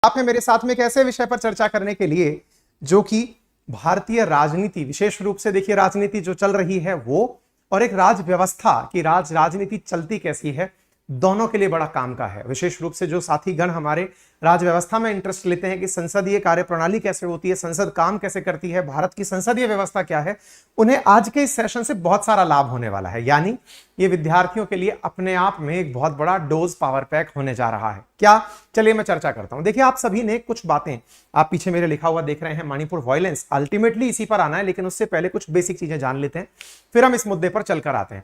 आप हैं मेरे साथ में एक ऐसे विषय पर चर्चा करने के लिए जो कि भारतीय राजनीति, विशेष रूप से देखिए राजनीति जो चल रही है वो, और एक राज व्यवस्था की राजनीति चलती कैसी है, दोनों के लिए बड़ा काम का है। विशेष रूप से जो साथी गण हमारे राज व्यवस्था में इंटरेस्ट लेते हैं कि संसदीय कार्यप्रणाली कैसे होती है, संसद काम कैसे करती है, भारत की संसदीय व्यवस्था क्या है, उन्हें आज के इस सेशन से बहुत सारा लाभ होने वाला है। यानी ये विद्यार्थियों के लिए अपने आप में एक बहुत बड़ा डोज पावर पैक होने जा रहा है। क्या, चलिए मैं चर्चा करता हूं। देखिए आप सभी ने कुछ बातें, आप पीछे मेरे लिखा हुआ देख रहे हैं मणिपुर वायलेंस, अल्टीमेटली इसी पर आना है, लेकिन उससे पहले कुछ बेसिक चीजें जान लेते हैं, फिर हम इस मुद्दे पर चलकर आते हैं।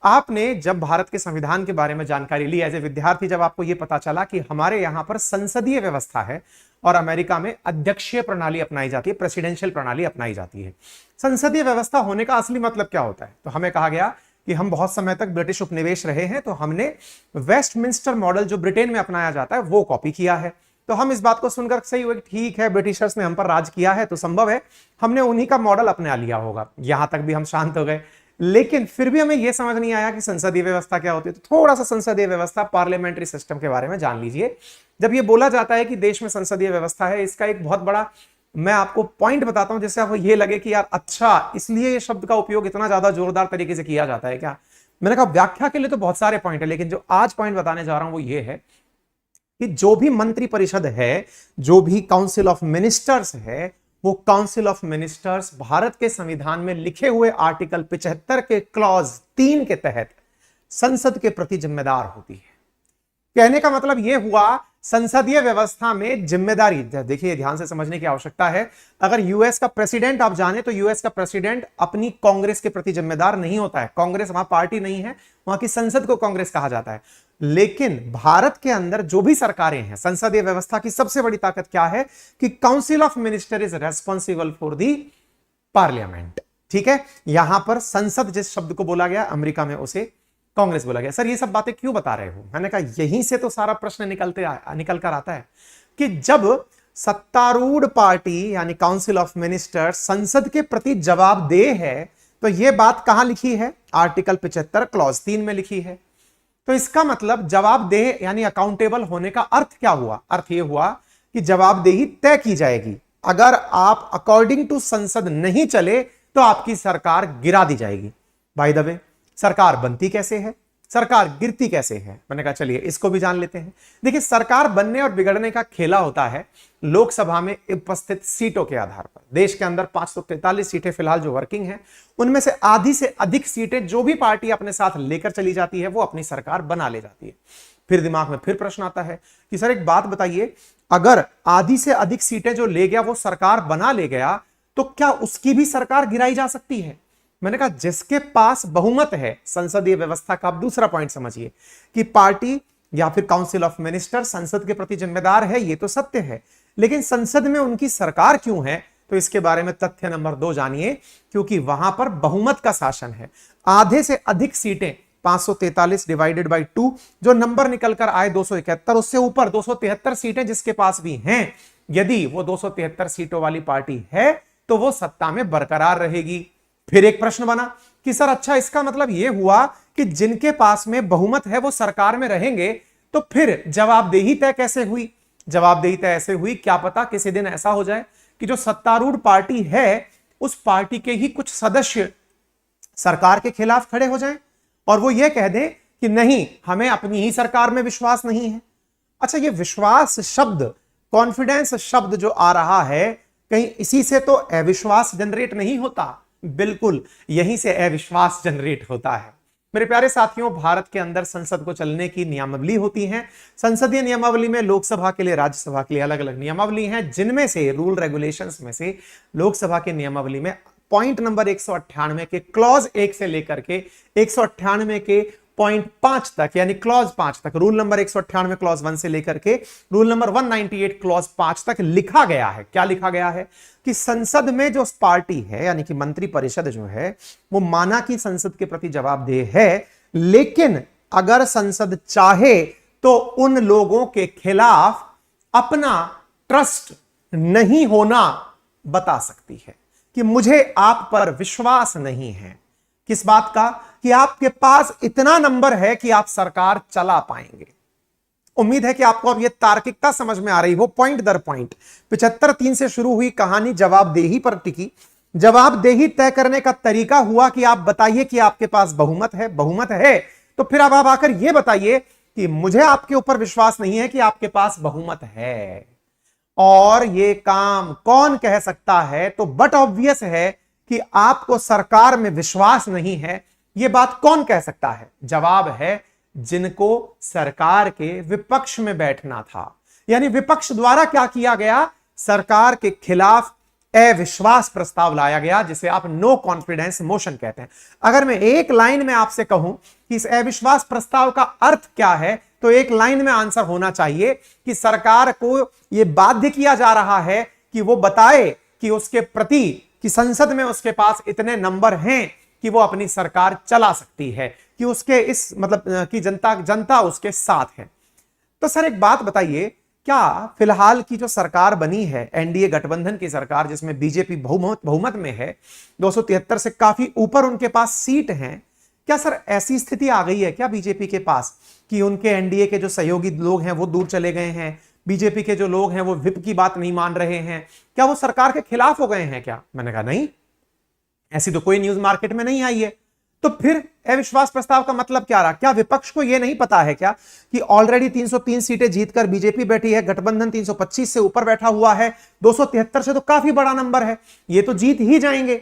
आपने जब भारत के संविधान के बारे में जानकारी ली एज ए विद्यार्थी, जब आपको यह पता चला कि हमारे यहां पर संसदीय व्यवस्था है और अमेरिका में अध्यक्षीय प्रणाली अपनाई जाती है, प्रेसिडेंशियल प्रणाली अपनाई जाती है, संसदीय व्यवस्था होने का असली मतलब क्या होता है? तो हमें कहा गया कि हम बहुत समय तक ब्रिटिश उपनिवेश रहे हैं, तो हमने वेस्टमिंस्टर मॉडल जो ब्रिटेन में अपनाया जाता है वो कॉपी किया है। तो हम इस बात को सुनकर सही हुए, ठीक है ब्रिटिशर्स ने हम पर राज किया है तो संभव है हमने उन्हीं का मॉडल अपना लिया होगा। यहां तक भी हम शांत हो गए, लेकिन फिर भी हमें यह समझ नहीं आया कि संसदीय व्यवस्था क्या होती है। तो थोड़ा सा संसदीय व्यवस्था, पार्लियामेंट्री सिस्टम के बारे में जान लीजिए। जब यह बोला जाता है कि देश में संसदीय व्यवस्था है, इसका एक बहुत बड़ा मैं आपको पॉइंट बताता हूं जिससे आपको यह लगे कि यार अच्छा, इसलिए ये शब्द का उपयोग इतना ज्यादा जोरदार तरीके से किया जाता है क्या। मैंने कहा व्याख्या के लिए तो बहुत सारे पॉइंट है, लेकिन जो आज पॉइंट बताने जा रहा हूं वो ये है कि जो भी मंत्री परिषद है, जो भी काउंसिल ऑफ मिनिस्टर्स है, वो काउंसिल ऑफ मिनिस्टर्स भारत के संविधान में लिखे हुए आर्टिकल 75 के क्लॉज 3 के तहत संसद के प्रति जिम्मेदार होती है। कहने का मतलब यह हुआ संसदीय व्यवस्था में जिम्मेदारी, देखिए ध्यान से समझने की आवश्यकता है। अगर यूएस का प्रेसिडेंट आप जाने तो यूएस का प्रेसिडेंट अपनी कांग्रेस के प्रति जिम्मेदार नहीं होता है। कांग्रेस वहां पार्टी नहीं है, वहां की संसद को कांग्रेस कहा जाता है। लेकिन भारत के अंदर जो भी सरकारें हैं, संसदीय व्यवस्था की सबसे बड़ी ताकत क्या है कि council of minister is responsible for the parliament. ठीक है, यहां पर संसद जिस शब्द को बोला गया, अमेरिका में उसे कांग्रेस बोला गया। सर ये सब बातें क्यों बता रहे हो? मैंने कहा यहीं से तो सारा प्रश्न निकल कर आता है कि जब सत्तारूढ़ पार्टी यानी काउंसिल ऑफ मिनिस्टर संसद के प्रति जवाबदेह है, तो यह बात कहां लिखी है? आर्टिकल 75 क्लॉज 3 में लिखी है। तो इसका मतलब जवाबदेह यानी अकाउंटेबल होने का अर्थ क्या हुआ? अर्थ यह हुआ कि जवाबदेही तय की जाएगी। अगर आप अकॉर्डिंग टू संसद नहीं चले तो आपकी सरकार गिरा दी जाएगी। बाय द वे, सरकार बनती कैसे है, सरकार गिरती कैसे है? मैंने कहा चलिए इसको भी जान लेते हैं। देखिए सरकार बनने और बिगड़ने का खेला होता है लोकसभा में उपस्थित सीटों के आधार पर। देश के अंदर 543 सीटें फिलहाल जो वर्किंग हैं, उनमें से आधी से अधिक सीटें जो भी पार्टी अपने साथ लेकर चली जाती है वो अपनी सरकार बना ले जाती है। फिर दिमाग में फिर प्रश्न आता है कि सर एक बात बताइए, अगर आधी से अधिक सीटें जो ले गया वो सरकार बना ले गया, तो क्या उसकी भी सरकार गिराई जा सकती है? मैंने कहा जिसके पास बहुमत है संसदीय व्यवस्था का, आप दूसरा पॉइंट समझिए कि पार्टी या फिर काउंसिल ऑफ मिनिस्टर संसद के प्रति जिम्मेदार है, ये तो सत्य है, लेकिन संसद में उनकी सरकार क्यों है? तो इसके बारे में तथ्य नंबर 2 जानिए, क्योंकि वहां पर बहुमत का शासन है। आधे से अधिक सीटें 543 डिवाइडेड बाई 2, जो नंबर निकल कर आए 271, उससे ऊपर 273 सीटें जिसके पास भी हैं, यदि वो 273 सीटों वाली पार्टी है तो वो सत्ता में बरकरार रहेगी। फिर एक प्रश्न बना कि सर अच्छा इसका मतलब यह हुआ कि जिनके पास में बहुमत है वो सरकार में रहेंगे, तो फिर जवाबदेही तय कैसे हुई? जवाबदेही तय ऐसे हुई, क्या पता किसी दिन ऐसा हो जाए कि जो सत्तारूढ़ पार्टी है उस पार्टी के ही कुछ सदस्य सरकार के खिलाफ खड़े हो जाएं और वो ये कह दें कि नहीं, हमें अपनी ही सरकार में विश्वास नहीं है। अच्छा, ये विश्वास शब्द, कॉन्फिडेंस शब्द जो आ रहा है, कहीं इसी से तो अविश्वास जनरेट नहीं होता? बिल्कुल यहीं से अविश्वास जनरेट होता है। मेरे प्यारे साथियों, भारत के अंदर संसद को चलने की नियमावली होती है। संसदीय नियमावली में लोकसभा के लिए, राज्यसभा के लिए अलग अलग नियमावली हैं, जिनमें से रूल रेगुलेशंस में से लोकसभा की नियमावली में पॉइंट नंबर 198 के क्लॉज 1 से लेकर के 198 के पॉइंट 5 तक, यानी क्लॉज 5 तक, रूल नंबर 198 क्लॉज 1 से लेकर के रूल नंबर 198 क्लॉज 5 तक लिखा गया है। क्या लिखा गया है कि संसद में जो पार्टी है यानी कि मंत्री परिषद जो है वो माना कि संसद के प्रति जवाबदेह है, लेकिन अगर संसद चाहे तो उन लोगों के खिलाफ अपना ट्रस्ट नहीं होना बता सकती है कि मुझे आप पर विश्वास नहीं है। किस बात का? कि आपके पास इतना नंबर है कि आप सरकार चला पाएंगे। उम्मीद है कि आपको अब यह तार्किकता समझ में आ रही हो। पॉइंट दर पॉइंट 75-3 से शुरू हुई कहानी जवाबदेही पर टिकी। जवाबदेही तय करने का तरीका हुआ कि आप बताइए कि आपके पास बहुमत है। बहुमत है तो फिर अब आप आकर यह बताइए कि मुझे आपके ऊपर विश्वास नहीं है कि आपके पास बहुमत है। और यह काम कौन कह सकता है? तो बट ऑब्वियस है कि आपको सरकार में विश्वास नहीं है। यह बात कौन कह सकता है? जवाब है जिनको सरकार के विपक्ष में बैठना था। यानी विपक्ष द्वारा क्या किया गया? सरकार के खिलाफ अविश्वास प्रस्ताव लाया गया, जिसे आप नो कॉन्फिडेंस मोशन कहते हैं। अगर मैं एक लाइन में आपसे कहूं कि इस अविश्वास प्रस्ताव का अर्थ क्या है, तो एक लाइन में आंसर होना चाहिए कि सरकार को यह बाध्य किया जा रहा है कि वो बताए कि उसके प्रति कि संसद में उसके पास इतने नंबर हैं कि वो अपनी सरकार चला सकती है, कि उसके इस मतलब कि जनता उसके साथ है। तो सर एक बात बताइए, क्या फिलहाल की जो सरकार बनी है एनडीए गठबंधन की सरकार, जिसमें बीजेपी बहुमत में है, 273 से काफी ऊपर उनके पास सीट हैं, क्या सर ऐसी स्थिति आ गई है क्या बीजेपी के पास कि उनके एनडीए के जो सहयोगी लोग हैं वो दूर चले गए हैं, बीजेपी के जो लोग हैं वो व्हिप की बात नहीं मान रहे हैं, क्या वो सरकार के खिलाफ हो गए हैं क्या? मैंने कहा नहीं, ऐसी तो कोई न्यूज मार्केट में नहीं आई है। तो फिर अविश्वास प्रस्ताव का मतलब क्या रहा? क्या विपक्ष को यह नहीं पता है क्या कि ऑलरेडी 303 सीटें जीतकर बीजेपी बैठी है, गठबंधन 325 से ऊपर बैठा हुआ है, 273 से तो काफी बड़ा नंबर है, ये तो जीत ही जाएंगे,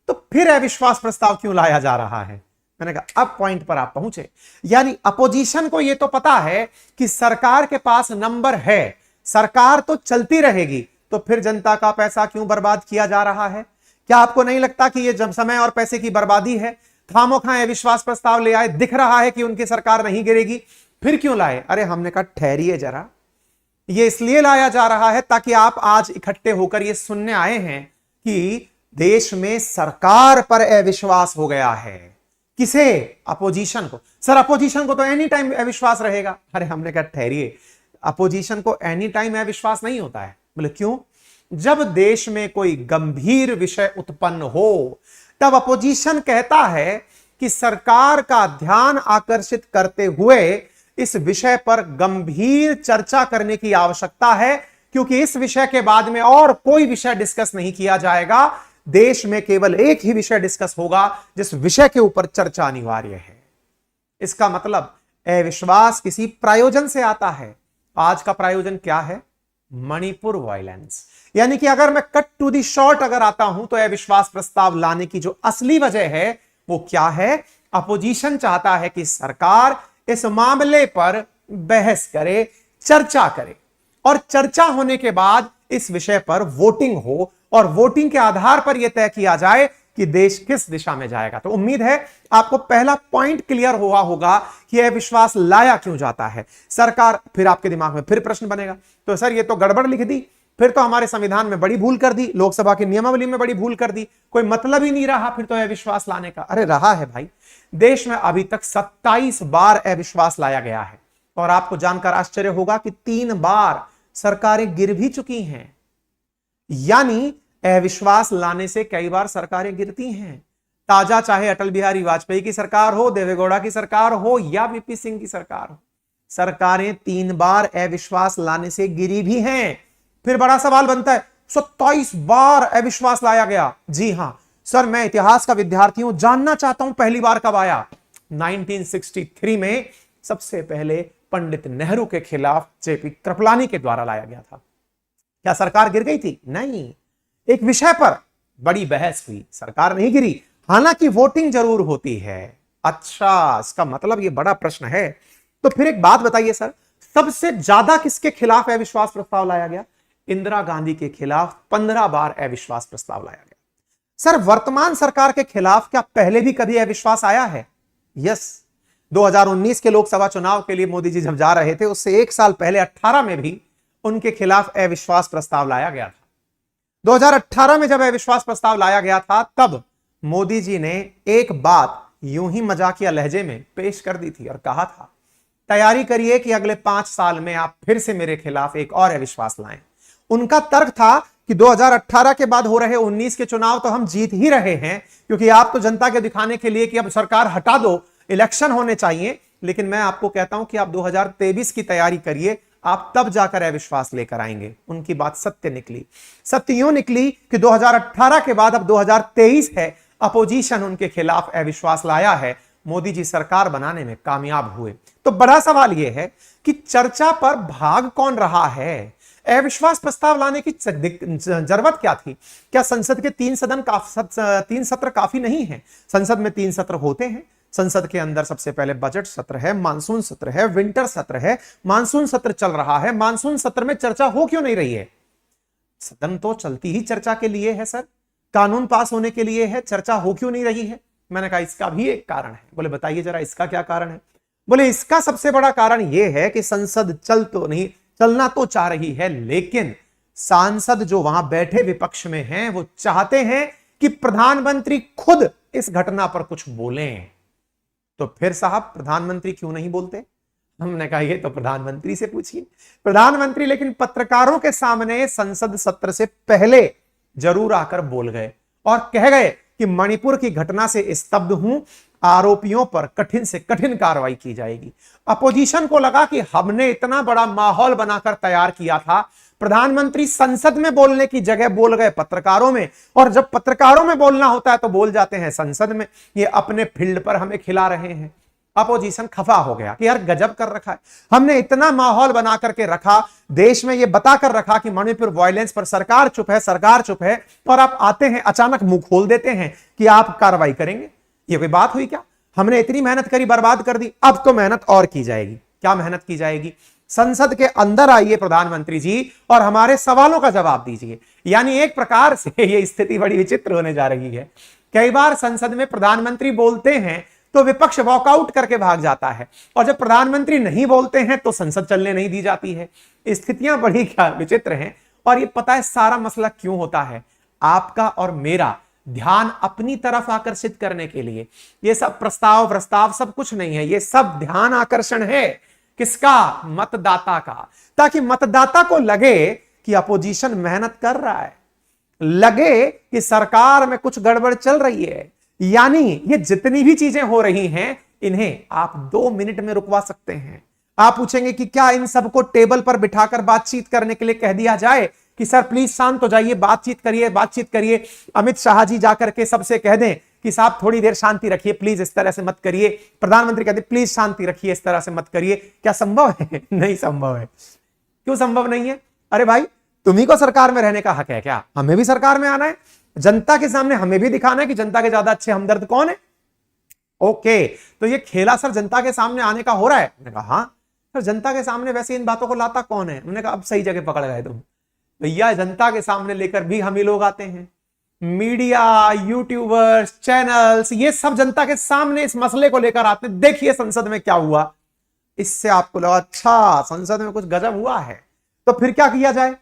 तो फिर अविश्वास प्रस्ताव क्यों लाया जा रहा है? मैंने कहा अब पॉइंट पर आप पहुंचे। यानी अपोजिशन को यह तो पता है कि सरकार के पास नंबर है, सरकार तो चलती रहेगी, तो फिर जनता का पैसा क्यों बर्बाद किया जा रहा है? क्या आपको नहीं लगता कि यह जब समय और पैसे की बर्बादी है? खामोखा अविश्वास प्रस्ताव ले आए, दिख रहा है कि उनकी सरकार नहीं गिरेगी, फिर क्यों लाए? अरे हमने कहा ठहरिए जरा, ये इसलिए लाया जा रहा है ताकि आप आज इकट्ठे होकर ये सुनने आए हैं कि देश में सरकार पर अविश्वास हो गया है। किसे? अपोजिशन को। सर अपोजिशन को तो एनी टाइम अविश्वास रहेगा। अरे हमने कहा ठहरिए, अपोजिशन को एनी टाइम अविश्वास नहीं होता है। बोले क्यों? जब देश में कोई गंभीर विषय उत्पन्न हो तब अपोजिशन कहता है कि सरकार का ध्यान आकर्षित करते हुए इस विषय पर गंभीर चर्चा करने की आवश्यकता है, क्योंकि इस विषय के बाद में और कोई विषय डिस्कस नहीं किया जाएगा। देश में केवल एक ही विषय डिस्कस होगा जिस विषय के ऊपर चर्चा अनिवार्य है। इसका मतलब अविश्वास किसी प्रायोजन से आता है। आज का प्रायोजन क्या है? मणिपुर वायलेंस। यानी कि अगर मैं कट टू दी शॉर्ट अगर आता हूं तो अविश्वास प्रस्ताव लाने की जो असली वजह है वो क्या है? अपोजिशन चाहता है कि सरकार इस मामले पर बहस करे, चर्चा करे, और चर्चा होने के बाद इस विषय पर वोटिंग हो, और वोटिंग के आधार पर यह तय किया जाए कि देश किस दिशा में जाएगा। तो उम्मीद है आपको पहला पॉइंट क्लियर हुआ होगा कि अविश्वास लाया क्यों जाता है सरकार। फिर आपके दिमाग में फिर प्रश्न बनेगा, तो सर ये तो गड़बड़ लिख दी, फिर तो हमारे संविधान में बड़ी भूल कर दी, लोकसभा की नियमावली में बड़ी भूल कर दी, कोई मतलब ही नहीं रहा फिर तो अविश्वास लाने का। अरे रहा है भाई, देश में अभी तक 27 बार अविश्वास लाया गया है, और आपको जानकर आश्चर्य होगा कि 3 बार सरकारें गिर भी चुकी हैं। यानी अविश्वास लाने से कई बार सरकारें गिरती हैं। ताजा चाहे अटल बिहारी वाजपेयी की सरकार हो, देवेगौड़ा की सरकार हो, या वीपी सिंह की सरकार हो, सरकारें 3 बार अविश्वास लाने से गिरी भी हैं। फिर बड़ा सवाल बनता है 27 बार अविश्वास लाया गया। जी हां सर, मैं इतिहास का विद्यार्थी हूं, जानना चाहता हूं पहली बार कब आया? 1963 में सबसे पहले पंडित नेहरू के खिलाफ जेपी कृपलानी के द्वारा लाया गया था। क्या सरकार गिर गई थी? नहीं, एक विषय पर बड़ी बहस हुई, सरकार नहीं गिरी, हालांकि वोटिंग जरूर होती है। अच्छा, इसका मतलब ये बड़ा प्रश्न है। तो फिर एक बात बताइए सर, सबसे ज्यादा किसके खिलाफ अविश्वास प्रस्ताव लाया गया? इंदिरा गांधी के खिलाफ 15 बार अविश्वास प्रस्ताव लाया गया। सर वर्तमान सरकार के खिलाफ क्या पहले भी कभी अविश्वास आया है? यस, 2019 के लोकसभा चुनाव के लिए मोदी जी जब जा रहे थे उससे 1 साल पहले 18 में भी उनके खिलाफ अविश्वास प्रस्ताव लाया गया था। 2018 में जब अविश्वास प्रस्ताव लाया गया था तब मोदी जी ने एक बात यूं ही मजाकिया लहजे में पेश कर दी थी और कहा था, तैयारी करिए कि अगले 5 साल में आप फिर से मेरे खिलाफ एक और अविश्वास लाएं। उनका तर्क था कि 2018 के बाद हो रहे 19 के चुनाव तो हम जीत ही रहे हैं, क्योंकि आप तो जनता के दिखाने के लिए कि अब सरकार हटा दो, इलेक्शन होने चाहिए, लेकिन मैं आपको कहता हूं कि आप 2023 की तैयारी करिए, आप तब जाकर अविश्वास लेकर आएंगे। उनकी बात सत्य निकली। सत्य यूं निकली कि 2018 के बाद अब 2023 है, अपोजिशन उनके खिलाफ अविश्वास लाया है, मोदी जी सरकार बनाने में कामयाब हुए। तो बड़ा सवाल यह है कि चर्चा पर भाग कौन रहा है? अविश्वास प्रस्ताव लाने की जरूरत क्या थी? क्या संसद के 3 सत्र काफी नहीं है? संसद में 3 सत्र होते हैं। संसद के अंदर सबसे पहले बजट सत्र है, मानसून सत्र है, विंटर सत्र है। मानसून सत्र चल रहा है, मानसून सत्र में चर्चा हो क्यों नहीं रही है? सदन तो चलती ही चर्चा के लिए है सर, कानून पास होने के लिए है, चर्चा हो क्यों नहीं रही है? मैंने कहा इसका भी एक कारण है। बोले बताइए जरा इसका क्या कारण है? बोले इसका सबसे बड़ा कारण यह है कि संसद चलना तो चाह रही है, लेकिन सांसद जो वहां बैठे विपक्ष में हैं वो चाहते हैं कि प्रधानमंत्री खुद इस घटना पर कुछ बोलें। तो फिर साहब प्रधानमंत्री क्यों नहीं बोलते? हमने कहा ये तो प्रधानमंत्री से पूछिए। प्रधानमंत्री लेकिन पत्रकारों के सामने संसद सत्र से पहले जरूर आकर बोल गए और कह गए कि मणिपुर की घटना से स्तब्ध हूं, आरोपियों पर कठिन से कठिन कार्रवाई की जाएगी। अपोजिशन को लगा कि हमने इतना बड़ा माहौल बनाकर तैयार किया था, प्रधानमंत्री संसद में बोलने की जगह बोल गए पत्रकारों में, और जब पत्रकारों में बोलना होता है तो बोल जाते हैं संसद में। ये अपने फील्ड पर हमें खिला रहे हैं। अपोजिशन खफा हो गया कि यार गजब कर रखा है, हमने इतना माहौल बना करके रखा, देश में ये बताकर रखा कि मणिपुर वायलेंस पर सरकार चुप है, सरकार चुप है, और आप आते हैं अचानक मुंह खोल देते हैं कि आप कार्रवाई करेंगे। ये कोई बात हुई क्या? हमने इतनी मेहनत करी, बर्बाद कर दी, अब तो मेहनत और की जाएगी। क्या मेहनत की जाएगी? संसद के अंदर आइए प्रधानमंत्री जी और हमारे सवालों का जवाब दीजिए। यानी एक प्रकार से ये स्थिति बड़ी विचित्र होने जा रही है। कई बार संसद में प्रधानमंत्री बोलते हैं तो विपक्ष वॉकआउट करके भाग जाता है, और जब प्रधानमंत्री नहीं बोलते हैं तो संसद चलने नहीं दी जाती है। स्थितियां बड़ी क्या विचित्र हैं। और ये पता है सारा मसला क्यों होता है? आपका और मेरा ध्यान अपनी तरफ आकर्षित करने के लिए। ये सब प्रस्ताव सब कुछ नहीं है, ये सब ध्यान आकर्षण है। किसका? मतदाता का। ताकि मतदाता को लगे कि अपोजिशन मेहनत कर रहा है, लगे कि सरकार में कुछ गड़बड़ चल रही है। यानी ये जितनी भी चीजें हो रही हैं, इन्हें आप 2 मिनट में रुकवा सकते हैं। आप पूछेंगे कि क्या इन सबको टेबल पर बिठाकर बातचीत करने के लिए कह दिया जाए कि सर प्लीज शांत हो जाइए, बातचीत करिए। अमित शाह जी जाकर के सबसे कह दें कि साहब थोड़ी देर शांति रखिए, प्लीज इस तरह से मत करिए। प्रधानमंत्री कहते प्लीज शांति रखिए, इस तरह से मत करिए। क्या संभव है? नहीं संभव है। क्यों संभव नहीं है? अरे भाई तुम्ही को सरकार में रहने का हक है क्या? हमें भी सरकार में आना है, जनता के सामने हमें भी दिखाना है कि जनता के ज्यादा अच्छे हमदर्द कौन है। ओके, तो ये खेला सर जनता के सामने आने का हो रहा है। मैंने कहा हाँ सर, जनता के सामने वैसे इन बातों को लाता कौन है? उन्होंने कहा अब सही जगह पकड़ गए तुम। भैया जनता के सामने लेकर भी हम ही लोग आते हैं। मीडिया, यूट्यूबर्स, चैनल्स, ये सब जनता के सामने इस मसले को लेकर आते हैं। देखिए संसद में क्या हुआ। इससे आपको लगा अच्छा संसद में कुछ गजब हुआ है, तो फिर क्या किया जाए?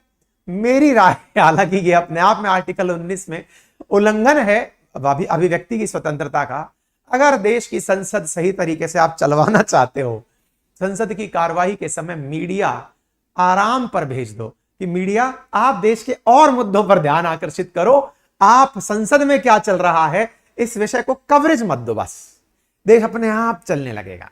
मेरी राय, हालांकि ये अपने आप में आर्टिकल 19 में उल्लंघन है अभिव्यक्ति की स्वतंत्रता का। अगर देश की संसद सही तरीके से आप चलवाना चाहते हो, संसद की कार्यवाही के समय मीडिया आराम पर भेज दो कि मीडिया आप देश के और मुद्दों पर ध्यान आकर्षित करो, आप संसद में क्या चल रहा है इस विषय को कवरेज मत दो, बस देश अपने आप चलने लगेगा।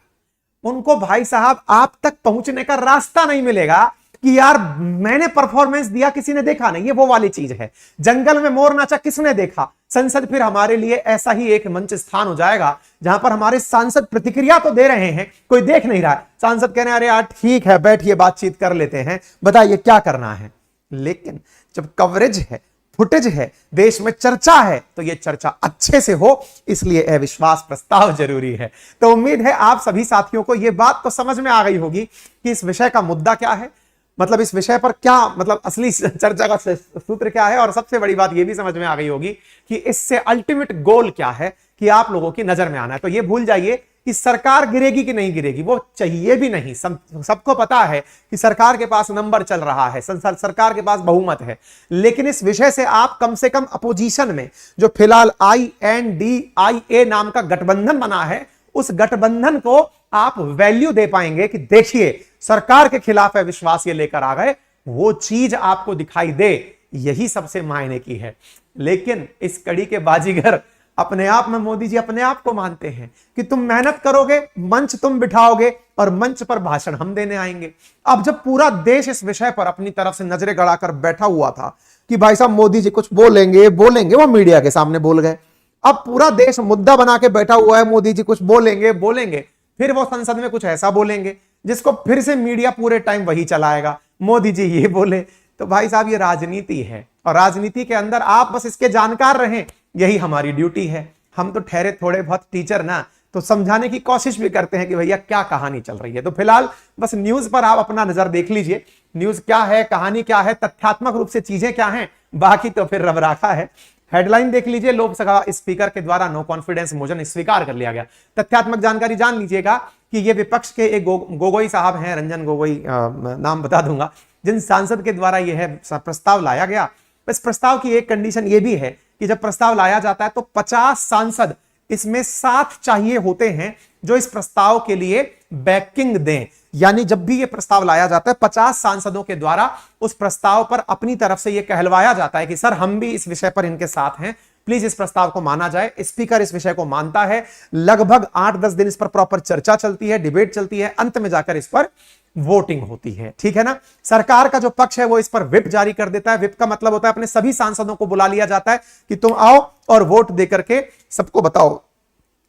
उनको भाई साहब आप तक पहुंचने का रास्ता नहीं मिलेगा कि यार मैंने परफॉर्मेंस दिया, किसी ने देखा नहीं। ये वो वाली चीज है, जंगल में मोर नाचा किसने देखा? संसद फिर हमारे लिए ऐसा ही एक मंच स्थान हो जाएगा जहां पर हमारे सांसद प्रतिक्रिया तो दे रहे हैं, कोई देख नहीं रहा है। सांसद कह रहे हैं अरे यार ठीक है बैठिए बातचीत कर लेते हैं, बताइए क्या करना है। लेकिन जब कवरेज है, फुटेज है, देश में चर्चा है, तो यह चर्चा अच्छे से हो, इसलिए अविश्वास प्रस्ताव जरूरी है। तो उम्मीद है आप सभी साथियों को यह बात तो समझ में आ गई होगी कि इस विषय का मुद्दा क्या है, मतलब इस विषय पर क्या मतलब असली चर्चा का सूत्र क्या है। और सबसे बड़ी बात यह भी समझ में आ गई होगी कि इससे अल्टीमेट गोल क्या है कि आप लोगों की नजर में आना है। तो यह भूल जाइए कि सरकार गिरेगी कि नहीं गिरेगी, वो चाहिए भी नहीं। सबको पता है कि सरकार के पास नंबर चल रहा है, सरकार के पास बहुमत है। लेकिन इस विषय से आप कम से कम अपोजिशन में जो फिलहाल INDIA नाम का गठबंधन बना है, उस गठबंधन को आप वैल्यू दे पाएंगे कि देखिए सरकार के खिलाफ अविश्वास ये लेकर आ गए, वो चीज आपको दिखाई दे, यही सबसे मायने की है। लेकिन इस कड़ी के बाजीगर अपने आप में मोदी जी अपने आप को मानते हैं कि तुम मेहनत करोगे, मंच तुम बिठाओगे और मंच पर भाषण हम देने आएंगे। अब जब पूरा देश इस विषय पर अपनी तरफ से नजरें गड़ाकर बैठा हुआ था कि भाई साहब मोदी जी कुछ बोलेंगे, वो मीडिया के सामने बोल गए। अब पूरा देश मुद्दा बना के बैठा हुआ है, मोदी जी कुछ बोलेंगे, फिर वो संसद में कुछ ऐसा बोलेंगे जिसको फिर से मीडिया पूरे टाइम वही चलाएगा, मोदी जी ये बोले। तो भाई साहब ये राजनीति है, और राजनीति के अंदर आप बस इसके जानकार रहें, यही हमारी ड्यूटी है। हम तो ठहरे थोड़े बहुत टीचर ना, तो समझाने की कोशिश भी करते हैं कि भैया क्या कहानी चल रही है। तो फिलहाल बस न्यूज पर आप अपना नजर देख लीजिए, न्यूज क्या है, कहानी क्या है, तथ्यात्मक रूप से चीजें क्या हैं, बाकी तो फिर रबराखा है। हेडलाइन देख लीजिए, लोकसभा स्पीकर के द्वारा नो कॉन्फिडेंस मोशन स्वीकार कर लिया गया। तथ्यात्मक जानकारी जान लीजिएगा कि ये विपक्ष के एक गोगोई साहब हैं, रंजन गोगोई, नाम बता दूंगा, जिन सांसद के द्वारा यह प्रस्ताव लाया गया। इस प्रस्ताव की एक कंडीशन यह भी है कि जब प्रस्ताव लाया जाता है तो 50 सांसद इसमें साथ चाहिए होते हैं जो इस प्रस्ताव के लिए बैकिंग दें। यानी जब भी यह प्रस्ताव लाया जाता है 50 सांसदों के द्वारा उस प्रस्ताव पर अपनी तरफ से यह कहलवाया जाता है कि सर हम भी इस विषय पर इनके साथ हैं, प्लीज इस प्रस्ताव को माना जाए। स्पीकर इस विषय को मानता है, लगभग 8-10 दिन इस पर प्रॉपर चर्चा चलती है, डिबेट चलती है, अंत में जाकर इस पर वोटिंग होती है। ठीक है ना। सरकार का जो पक्ष है वो इस पर व्हिप जारी कर देता है। व्हिप का मतलब होता है अपने सभी सांसदों को बुला लिया जाता है कि तुम आओ और वोट देकर के सबको बताओ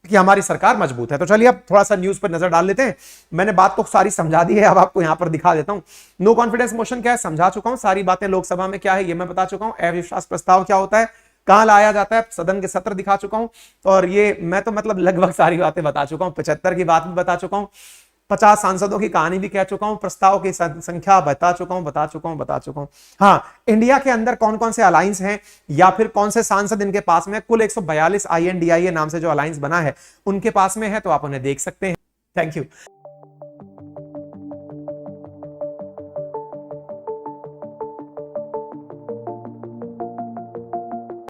कि हमारी सरकार मजबूत है। तो चलिए अब थोड़ा सा न्यूज पर नजर डाल लेते हैं। मैंने बात तो सारी समझा दी है, अब आपको यहां पर दिखा देता हूं। नो कॉन्फिडेंस मोशन क्या है समझा चुका हूं, सारी बातें लोकसभा में क्या है ये मैं बता चुका हूं, अविश्वास प्रस्ताव क्या होता है, कहां लाया जाता है, सदन के सत्र दिखा चुका हूं, और ये मैं तो मतलब लगभग सारी बातें बता चुका हूं। 75 की बात भी बता चुका हूं, 50 सांसदों की कहानी भी कह चुका हूं, प्रस्ताव की संख्या बता चुका हूं। हाँ, इंडिया के अंदर कौन कौन से अलायंस हैं या फिर कौन से सांसद इनके पास में, कुल 142 INDIA नाम से जो अलायंस बना है उनके पास में है, तो आप उन्हें देख सकते हैं। Thank you.